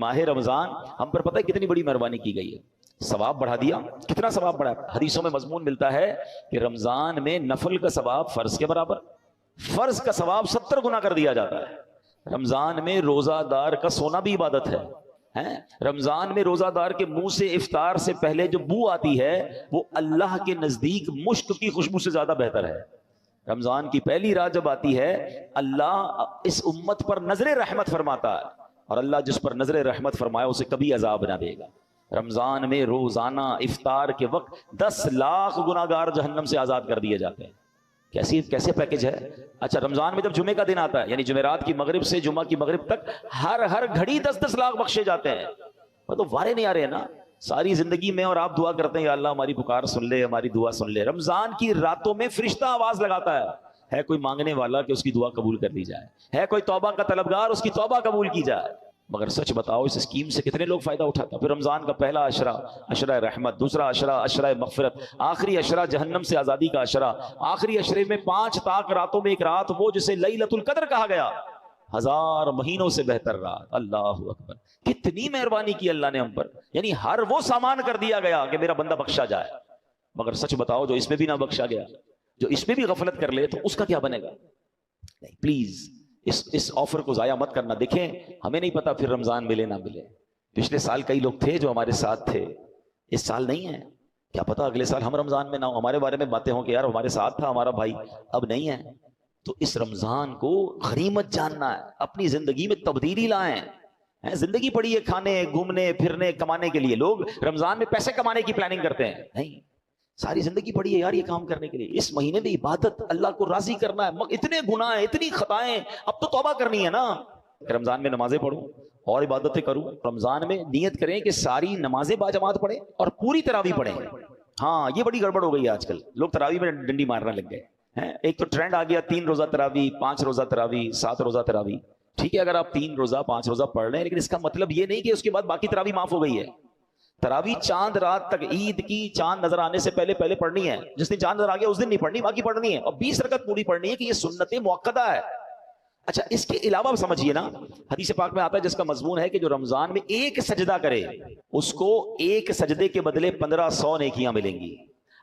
माह रमजान हम पर पता है कितनी बड़ी मेहरबानी की गई है, सवाब बढ़ा दिया। कितना सवाब बढ़ा? हदीसों में मजमून मिलता है कि रमजान में नफल का सवाब फर्ज के बराबर, फर्ज का सवाब 70 गुना कर दिया जाता है। रमजान में रोजादार का सोना भी इबादत है। रमजान में रोजादार के मुंह से इफ्तार से पहले जो बू आती है वो अल्लाह के नजदीक मुश्क की खुशबू से ज्यादा बेहतर है। रमजान की पहली रात जब आती है, अल्लाह इस उम्मत पर नजर रहमत फरमाता है, और अल्लाह जिस पर नजर रहमत फरमाया उसे कभी अजाब ना देगा। रमजान में रोजाना इफ्तार के वक्त 10 लाख गुनाहगार जहन्नम से आजाद कर दिए जाते हैं। कैसे पैकेज है। अच्छा, रमजान में जब जुमे का दिन आता है, यानी जुमेरात की मगरिब से जुमा की मगरिब तक हर घड़ी 10-10 लाख बख्शे जाते हैं। तो वारे नहीं आ रहे ना सारी जिंदगी में, और आप दुआ करते हैं या अल्लाह हमारी पुकार सुन ले, हमारी दुआ सुन ले। रमजान की रातों में फरिश्ता आवाज लगाता है कोई मांगने वाला कि उसकी दुआ कबूल कर ली जाए, है कोई तौबा का तलबगार उसकी तौबा कबूल की जाए। मगर सच बताओ इस स्कीम से कितने लोग फायदा उठाते हैं। फिर रमजान का पहला अशरा, अशरा रहमत, दूसरा अशरा, अशरा मगफिरत, आखिरी अशरा जहन्नम से आजादी का अशरा, आखिरी अशरे में 5 ताक रातों में एक रात वो जिसे लैलतुल कद्र कहा गया, 1000 महीनों से बेहतर रात। अल्लाह अकबर, कितनी मेहरबानी की अल्लाह ने हम पर, यानी हर वो सामान कर दिया गया कि मेरा बंदा बख्शा जाए। मगर सच बताओ जो इसमें भी ना बख्शा गया, जो इसमें भी गफलत कर ले, तो उसका क्या बनेगा? नहीं, प्लीज इस ऑफर को जाया मत करना। देखें, हमें नहीं पता फिर रमजान मिले ना मिले। पिछले साल कई लोग थे जो हमारे साथ थे, इस साल नहीं है, क्या पता अगले साल हम रमजान में ना हो, हमारे बारे में बातें हो कि यार हमारे साथ था हमारा भाई, अब नहीं है। तो इस रमजान को गनीमत जानना है, अपनी जिंदगी में तब्दीली लाएं। जिंदगी पड़ी है खाने, घूमने, फिरने, कमाने के लिए। लोग रमजान में पैसे कमाने की प्लानिंग करते हैं, नहीं, सारी जिंदगी पड़ी है यार ये काम करने के लिए। इस महीने में इबादत, अल्लाह को राजी करना है। इतने गुनाह हैं, इतनी खताएं, अब तो तौबा करनी है ना। रमजान में नमाजें पढ़ूं और इबादतें करूं। रमजान में नियत करें कि सारी नमाजें बाजमात पढ़ें और पूरी तरावी पढ़ें। हाँ, ये बड़ी गड़बड़ हो गई है आजकल, लोग तरावी में डंडी मारने लग गए हैं। एक तो ट्रेंड आ गया 3 रोजा तरावी, 5 रोजा तरावी, 7 रोजा तरावी। ठीक है, अगर आप 3 रोजा 5 रोजा पढ़ रहे हैं, लेकिन इसका मतलब ये नहीं कि उसके बाद बाकी तरावी माफ हो गई है। तरावी चांद रात तक, ईद की चांद नजर आने से पहले पढ़नी है। जिस दिन चांद नजर आ गया उस दिन नहीं पढ़नी, बाकी पढ़नी है, और 20 रकत पूरी पढ़नी है कि ये सुन्नत मुअक्कदा है। अच्छा, इसके अलावा समझिए ना, हदीस पाक में आता है जिसका मजमून है कि जो रमजान में एक सजदा करे उसको एक सजदे के बदले 1500 नेकियां मिलेंगी।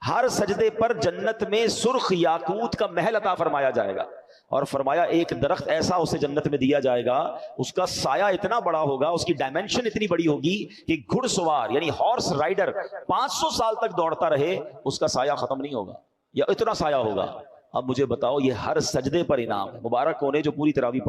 हर सजदे पर जन्नत में सुर्ख याकूत का महल अता फरमाया जाएगा, और फरमाया एक दरख्त ऐसा उसे जन्नत में दिया जाएगा, उसका साया इतना बड़ा होगा, उसकी डायमेंशन इतनी बड़ी होगी कि घुड़सवार यानी हॉर्स राइडर 500 साल तक दौड़ता रहे, उसका साया खत्म नहीं होगा, या इतना साया होगा। अब मुझे बताओ, ये हर सजदे पर इनाम है। मुबारक होने जो पूरी तरावी पढ़